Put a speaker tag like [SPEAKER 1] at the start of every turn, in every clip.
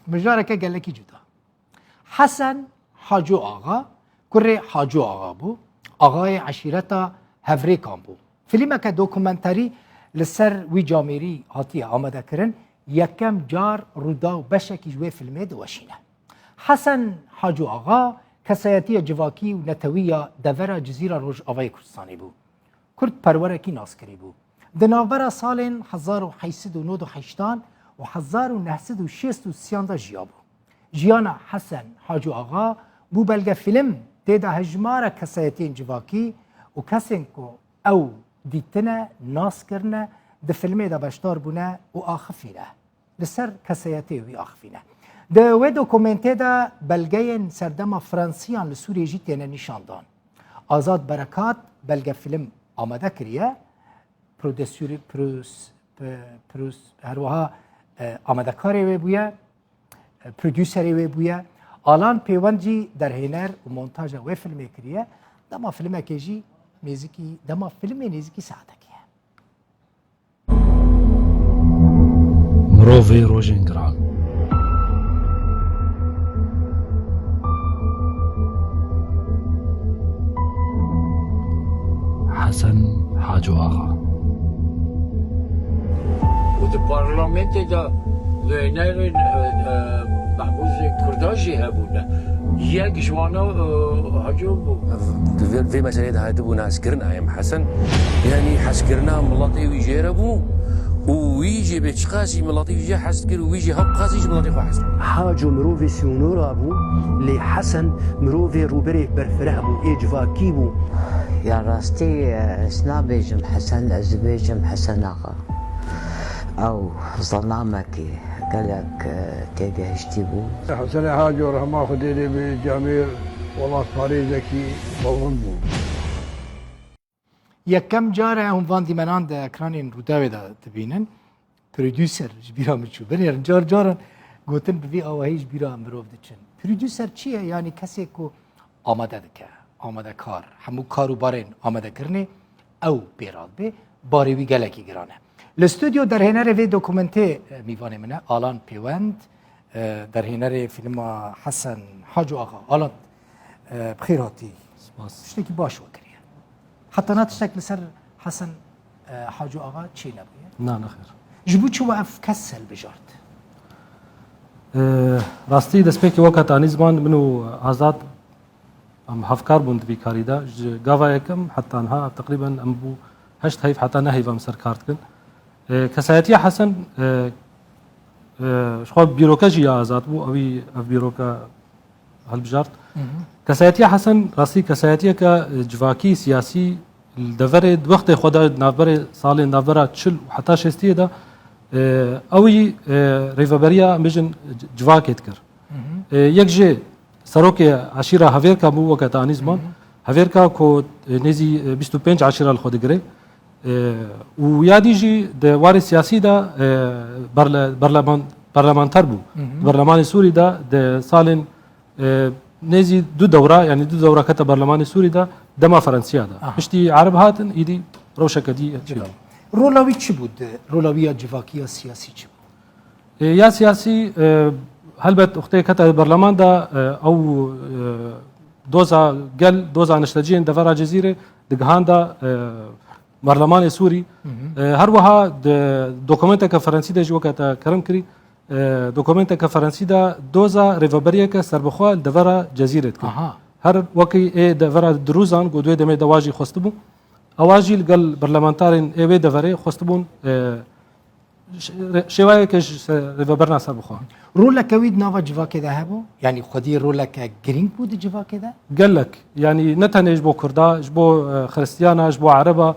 [SPEAKER 1] مجارك قال لك جدا حسن حاجو آغا كري حاجو آغا بو آغای عشیرتا هفریکان بو فیلمک دوکومنتری لسر وی جاميري هاتی آماده کرن یکم جار رودا و بشکی جوی فیلمه دوشینه حسن حاجو آغا کسایتی جواکی و نتویا دورا جزیره روش آوای کردستانی بو کرد پرورکی ناس کری بو دناورا سال 1898 و 1963 جیابو جیانا حسن حاجو آغا بو بلگه فیلم تیدا هجمار کسایتی جواکی و کسین کو او دیتنه ناس کرنه ده فیلمه دا بشتار بونه و آخفینه لسر کسایتی وی آخفینه ده و دوکومنته دا بلگه سردما فرانسیان لسوری جیتینه نشاندان آزاد برکات بلگه فیلم آماده کریه پرودسیوری پروس هر وها آماده کاری وی بویه پرودیوسری وی بویه آلان پیوندی در هنر و مونتاژ و فیلم کریه دما فیلم کیجی میزیکی دما فیلم نزیکی ساعتکیه
[SPEAKER 2] مروفی روژنگران حسن حاجو آغا
[SPEAKER 3] و در پارلمنت دا هنر محبوز کرداجی هبونه یک جوانا حاجو بو
[SPEAKER 4] في مسألة هذا ناس كرنا يا حسن يعني حس كرنا ملاطي ويجربوا ويجي بتشقاسي ملاطي ويجي حس كر ويجي هب قاسي ملاطي خاص
[SPEAKER 5] حاجو مروفي سيونور ابو لحسن مروفي روبري برفره ابو ايجفاكي بو
[SPEAKER 6] يا راستي سنابيجم حسن ازبيجم حسن اغا او ظلامك قال لك تيجي هشتيبو
[SPEAKER 7] حسن حاجو رحمه خديني بجامير والله صاريزكي بولنبو
[SPEAKER 1] یکم جاره هم دیمنان ده اکرانین روداوی ده تبینن پرودیوسر جبیرا مچو بنیرن جارن گوتن بوی آوهی جبیرا مروف دچن پرودیوسر چیه؟ یعنی کسی که آماده دکه آماده کار همو کارو بارین آماده کرنه او بیراد به باری وی گلکی گرانه الاستودیو در هنر وی دوکومنته میوانه منه آلان پیوند در هنر فیلم حسن حاجو آقا آلان بخیر هاتی شتکی باش وکریه حتی ناتشتک لسر حسن حاجو آقا چی نبویه؟
[SPEAKER 2] نه نخیر
[SPEAKER 1] جبو چو وقف کسل بجارد
[SPEAKER 2] راستی دەستپێکی وەکە تانیزمان من و ئازاد ئەم هەفکار بوون دوی کاریدا گاوا یەکەم حتانها تقریبا ئەم بوو هەشت هەیف حتا نەهیڤم سەر کارتکن کەسایەتیە حەسەن خۆ بیرۆکەژی یا ئازاد بوو ئەوی ئەف بیرۆکە هەڵبژارد کەسایەتیە حەسەن ڕاستی کەسایەتیەکە جواکی سیاسی دەڤەرێ وەختێ خۆدا ناوبەرێ ساڵێ ناوبەرە چل حتا شێستیەدا ئەوی ڕێڤەبەریە بژن جواکێت کرد یەک ژێ سەرۆکێ عشیرە هەڤێرکا بوو وەکە تانیزمان هەڤێرکا کۆ نێزی 25 عشیرە لە خۆ دەگرێ و یادیژی واری سیاسیدا بەرلەمانتەر بوو بەرلەمانی سووریدا ساڵێن نێزی دوو دەورە یعنی دوو دەورەکەتە بەرلەمانی سووریدا دەما فەرەنسیادا پشتی عرب هاتن ئیدی ڕەوشەکە دی
[SPEAKER 1] رولاوی چی بود؟ رولاوی جواکی یا سیاسی چی بود؟
[SPEAKER 2] یا سیاسی هەلبەت وقتەیە کەتە بەرلەماندا ئەو دۆزا نیشتەجیên devera Cezîrê digihanda Berlemanê Sûrî her dokumenteka Frensî de jî weke te kirin kirî dokumenteka Frensî de doza rêveberiyeke serbixwe li devera Cezîrê dikir her wekî ê devera dirûzan got wê demê dewa jî xwestibû ewa jî li gel berlemantarên ê wê deverê xwestibûn شێوایەکەش rêveberna serbixwe
[SPEAKER 1] رولەکە وی nava civakê de hebû yanî xwedî roleke girîng bû di civakê de
[SPEAKER 2] gelek yanî ne tenê ji bo Kurda ji bo xristiyana ji bo Ereba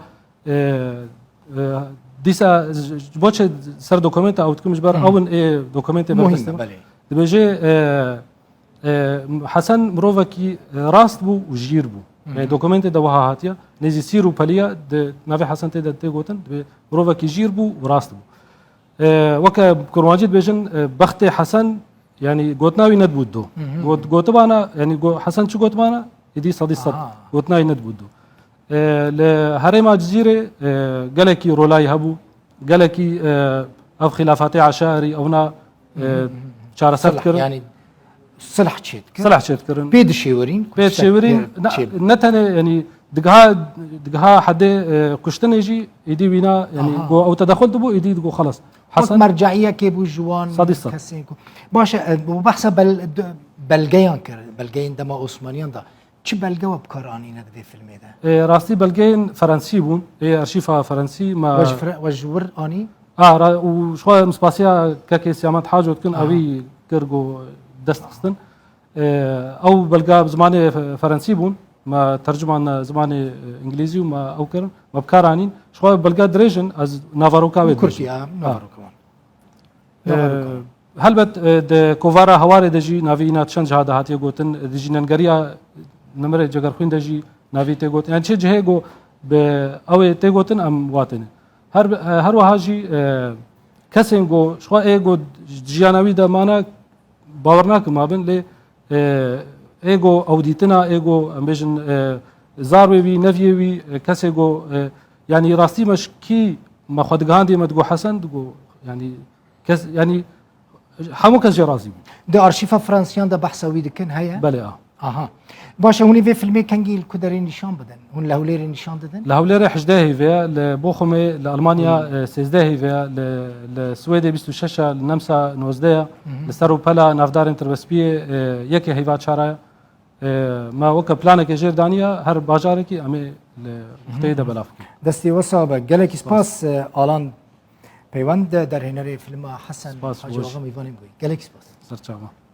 [SPEAKER 2] dîsa ji bo çi ser dokumenta ew dikim ji ber ewin ê dokumentê berxistin dibêje Hesen mirovekî rast bû û jîr bû dokumentê de wiha hatiye nêzî sîr û peliya di navê Hesen tê de tê gotin dibê mirovekî jîr bû û rast bû weke kurmancî dibêjin bextê Hesen yanî gotnawî nedbû do gotibana yanî Hesen çi gotibana êdî sedî sed gotnawî nedbû do li herêma Cizîrê gelekî rolayî hebû gelekî ev xilafatê eşairî ewna چارەسەر
[SPEAKER 1] صلح
[SPEAKER 2] کرد
[SPEAKER 1] يعني صلح تشيت
[SPEAKER 2] سلاح چێت کردن
[SPEAKER 1] بيد شيورين
[SPEAKER 2] پێت شێورین نەتەنێ ینی دگها حدێ کوشتنێژی ئیدی وینا ینی
[SPEAKER 1] آها.
[SPEAKER 2] گۆ ئەو تەدەخل دەبوو ئیدی گۆ خەڵس
[SPEAKER 1] حسن مرجعيه كيبو جوان
[SPEAKER 2] صدي صد.
[SPEAKER 1] كسينكو باشا وبحسب بلغيان كر بلغيان دما عثمانيان دا چه بلغه وبكاراني ندي فيلم ده
[SPEAKER 2] ڕاستی بەلگەین فەرەنسی بوون ئەرشیفا فەرەنسی ما
[SPEAKER 1] وجور اني
[SPEAKER 2] وشخوا مسپاسیا کەکێ سیامەت حاجۆتکن ئەوی کرد و دەستخستن ئەو بەلگا زمانی فەرەنسی بوون ما ترجمان زمانی ئینگلیزی و ما ئەو کردن مە بکارانین شخوا بەلگا درێژن ئەس ناڤەڕۆکاوێت
[SPEAKER 1] كرتيا نارو كمان
[SPEAKER 2] هەلبەت کۆڤارە هەوارێ دەژی ناوینا چەند جا داهاتیە گوتن دژی نەنگەریە نمرە جەگەرخوین دەژی ناوی تێگوتن یان چێ جهەیە گۆ ئەوێ تێگوتن ئەم واتێنێ هەروەهاژی کەسێن گۆ شخوا ئێگۆ ژیانەوی دەمانە باوەڕ ناکەم مابن لێ ئێگۆ ئەو دیتنا ئێگۆ ئەمبێژن زاروێوی نەڤێوی کەسێک گۆ ینی ڕاستی مەشکی مەخوادگەهان دێمە دگۆ حەسەن دگۆ ینی کەس ینی هەموو کەس جێ ڕازی بوو
[SPEAKER 1] ده ارشيفا فرنسيان ده بحثوي دكن هيا
[SPEAKER 2] بەێ
[SPEAKER 1] اها باشا هوني في فيلمي كانجي الكدرين نشان بدن هون لهوليري نشان ددن
[SPEAKER 2] لە هەولێرە 18 هیڤەیە لە بۆ خۆمێ لە ئەلمانیا 13 هیڤەیە لە سوێدە 26 لە نەمسا 19 لەسەر و پەلا نافدارن تربەسپیە یەکێ هیوا چارایە ما وەکە پلانێکی ژێردانیە هەر باژارێکی ئەمێ لە قوتەیەدا بەلاف
[SPEAKER 1] دستي وصابه قالك سباس الان بيوند در هنري فيلم حسن
[SPEAKER 2] سباس
[SPEAKER 1] حاجه
[SPEAKER 2] وش.
[SPEAKER 1] وغم يفاني بوي قالك سباس
[SPEAKER 2] سەرچاوە